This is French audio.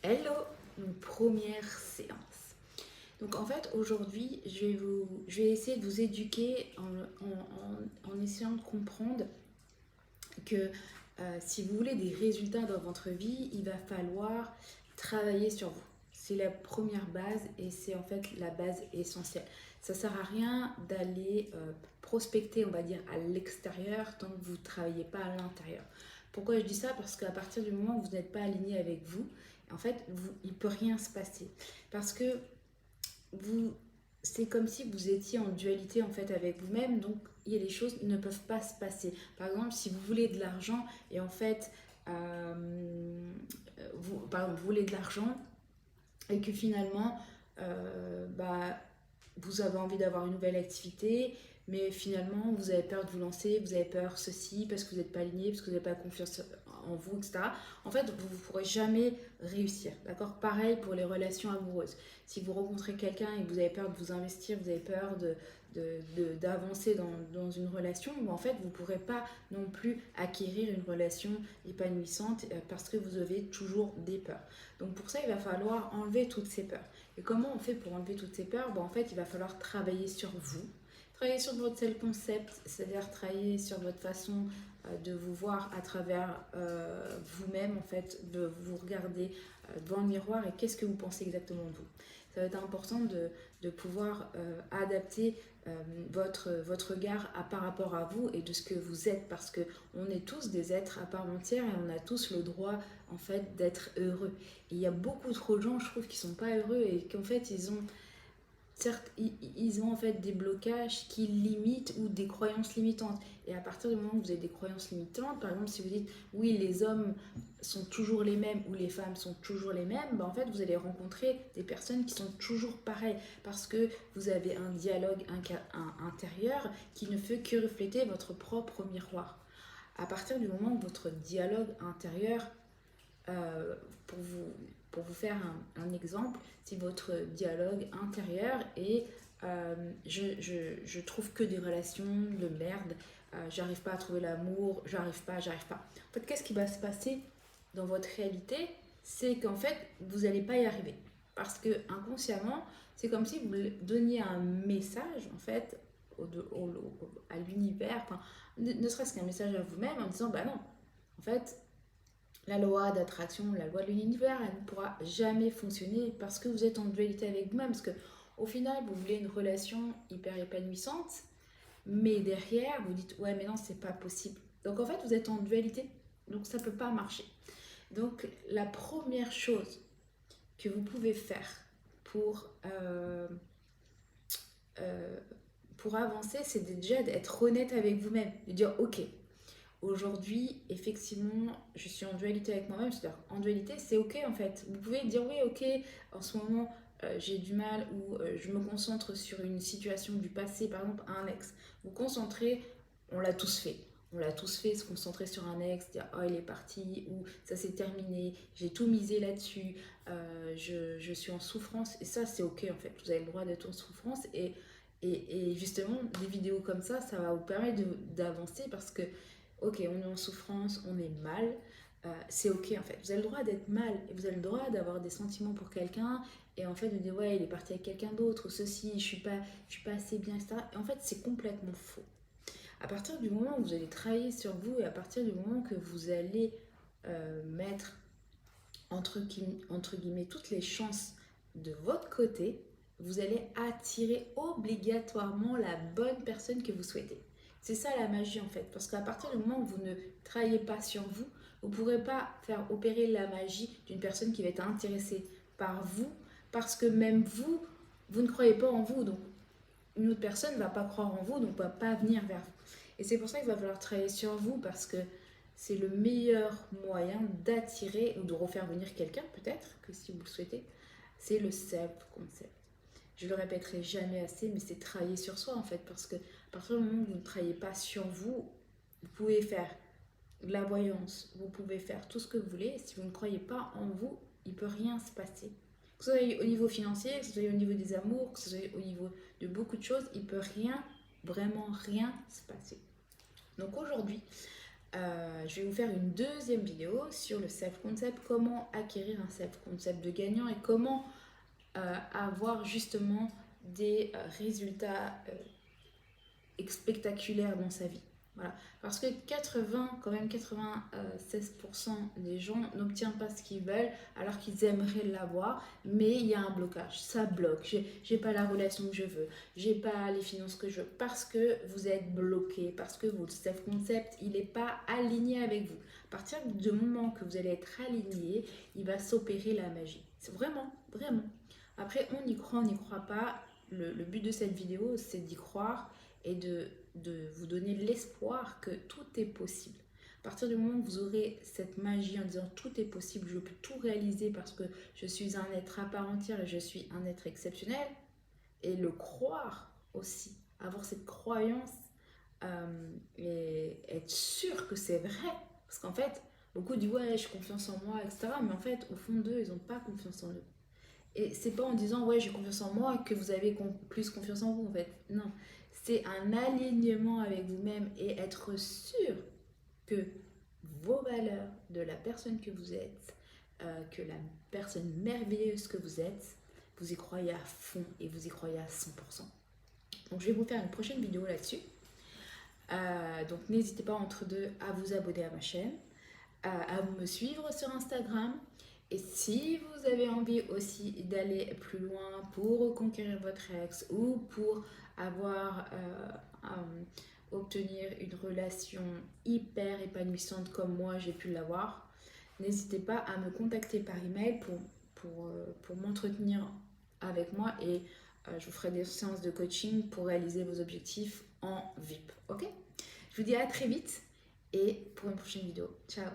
Hello, donc première séance. Donc en fait aujourd'hui je vais essayer de vous éduquer en essayant de comprendre que si vous voulez des résultats dans votre vie, il va falloir travailler sur vous. C'est la première base et c'est en fait la base essentielle. Ça ne sert à rien d'aller prospecter, on va dire, à l'extérieur tant que vous ne travaillez pas à l'intérieur. Pourquoi je dis ça? Parce qu'à partir du moment où vous n'êtes pas aligné avec vous, en fait, il ne peut rien se passer. Parce que vous, c'est comme si vous étiez en dualité en fait avec vous-même, donc les choses ne peuvent pas se passer. Par exemple, si vous voulez de l'argent et en fait, par exemple, vous voulez de l'argent et que finalement, vous avez envie d'avoir une nouvelle activité, mais finalement, vous avez peur de vous lancer, vous avez peur ceci, parce que vous n'êtes pas aligné, parce que vous n'avez pas confiance en vous, etc. En fait, vous ne pourrez jamais réussir, d'accord? Pareil pour les relations amoureuses. Si vous rencontrez quelqu'un et que vous avez peur de vous investir, vous avez peur d'avancer dans une relation, en fait, vous ne pourrez pas non plus acquérir une relation épanouissante parce que vous avez toujours des peurs. Donc pour ça, il va falloir enlever toutes ces peurs. Et comment on fait pour enlever toutes ces peurs? En fait, il va falloir travailler sur vous, travailler sur votre self-concept, c'est-à-dire travailler sur votre façon de vous voir à travers vous-même, en fait, de vous regarder devant le miroir et qu'est-ce que vous pensez exactement de vous. Ça va être important de pouvoir adapter votre regard par rapport à vous et de ce que vous êtes parce que on est tous des êtres à part entière et on a tous le droit en fait d'être heureux. Et il y a beaucoup trop de gens, je trouve, qui sont pas heureux et qu'en fait certes, ils ont en fait des blocages qui limitent ou des croyances limitantes. Et à partir du moment où vous avez des croyances limitantes, par exemple, si vous dites oui, les hommes sont toujours les mêmes ou les femmes sont toujours les mêmes, en fait, vous allez rencontrer des personnes qui sont toujours pareilles parce que vous avez un dialogue intérieur qui ne fait que refléter votre propre miroir. À partir du moment où votre dialogue intérieur euh, pour, vous, pour vous faire un exemple, si votre dialogue intérieur est je trouve que des relations de merde, j'arrive pas à trouver l'amour, j'arrive pas. En fait, qu'est-ce qui va se passer dans votre réalité? C'est qu'en fait, vous n'allez pas y arriver. Parce que inconsciemment, c'est comme si vous donniez un message, en fait, à l'univers, enfin, ne serait-ce qu'un message à vous-même en disant, bah non, en fait, la loi d'attraction, la loi de l'univers, elle ne pourra jamais fonctionner parce que vous êtes en dualité avec vous-même. Parce que au final, vous voulez une relation hyper épanouissante, mais derrière, vous dites ouais, mais non, c'est pas possible. Donc en fait, vous êtes en dualité, donc ça peut pas marcher. Donc la première chose que vous pouvez faire pour, euh, euh, pour avancer, c'est déjà d'être honnête avec vous-même, de dire ok, aujourd'hui, effectivement, je suis en dualité avec moi-même. C'est-à-dire, en dualité, c'est ok en fait. Vous pouvez dire oui, ok, en ce moment, j'ai du mal ou je me concentre sur une situation du passé, par exemple, un ex. Vous concentrez, on l'a tous fait. On l'a tous fait, se concentrer sur un ex, dire oh il est parti ou ça s'est terminé, j'ai tout misé là-dessus, je suis en souffrance et ça c'est ok en fait, vous avez le droit d'être en souffrance et justement des vidéos comme ça va vous permettre d'avancer parce que ok, on est en souffrance, on est mal, c'est ok en fait. Vous avez le droit d'être mal et vous avez le droit d'avoir des sentiments pour quelqu'un et en fait de dire ouais, il est parti avec quelqu'un d'autre, ceci, je suis pas assez bien, etc. Et en fait, c'est complètement faux. À partir du moment où vous allez travailler sur vous et à partir du moment que vous allez mettre entre guillemets toutes les chances de votre côté, vous allez attirer obligatoirement la bonne personne que vous souhaitez. C'est ça la magie en fait, parce qu'à partir du moment où vous ne travaillez pas sur vous, vous ne pourrez pas faire opérer la magie d'une personne qui va être intéressée par vous, parce que même vous, vous ne croyez pas en vous, donc une autre personne ne va pas croire en vous, donc ne va pas venir vers vous. Et c'est pour ça qu'il va falloir travailler sur vous, parce que c'est le meilleur moyen d'attirer ou de refaire venir quelqu'un, peut-être, que si vous le souhaitez, c'est le self-concept. Je le répéterai jamais assez, mais c'est travailler sur soi en fait, parce que à partir du moment où vous ne travaillez pas sur vous, vous pouvez faire de la voyance, vous pouvez faire tout ce que vous voulez, et si vous ne croyez pas en vous, il ne peut rien se passer. Que ce soit au niveau financier, que ce soit au niveau des amours, que ce soit au niveau de beaucoup de choses, il ne peut rien, vraiment rien se passer. Donc aujourd'hui, je vais vous faire une deuxième vidéo sur le self-concept, comment acquérir un self-concept de gagnant et comment avoir justement des résultats spectaculaires dans sa vie. Voilà. Parce que 96% des gens n'obtiennent pas ce qu'ils veulent alors qu'ils aimeraient l'avoir, mais il y a un blocage, ça bloque. J'ai pas la relation que je veux, j'ai pas les finances que je veux, parce que vous êtes bloqué, parce que votre self-concept, il n'est pas aligné avec vous. À partir du moment que vous allez être aligné, il va s'opérer la magie. C'est vraiment, vraiment. Après, on y croit, on n'y croit pas. Le but de cette vidéo, c'est d'y croire et de vous donner l'espoir que tout est possible. À partir du moment où vous aurez cette magie en disant tout est possible, je peux tout réaliser parce que je suis un être à part entière et je suis un être exceptionnel, et le croire aussi, avoir cette croyance et être sûr que c'est vrai. Parce qu'en fait, beaucoup disent ouais, j'ai confiance en moi, etc. Mais en fait, au fond d'eux, ils n'ont pas confiance en eux. Et c'est pas en disant ouais j'ai confiance en moi que vous avez plus confiance en vous en fait. Non, c'est un alignement avec vous-même et être sûr que vos valeurs, de la personne que vous êtes, que la personne merveilleuse que vous y croyez à fond et vous y croyez à 100%. Donc je vais vous faire une prochaine vidéo là-dessus. Donc n'hésitez pas entre deux à vous abonner à ma chaîne, à me suivre sur Instagram. Et si vous avez envie aussi d'aller plus loin pour reconquérir votre ex ou pour avoir obtenir une relation hyper épanouissante comme moi j'ai pu l'avoir, n'hésitez pas à me contacter par email pour m'entretenir avec moi et je vous ferai des séances de coaching pour réaliser vos objectifs en VIP. Ok? Je vous dis à très vite et pour une prochaine vidéo. Ciao!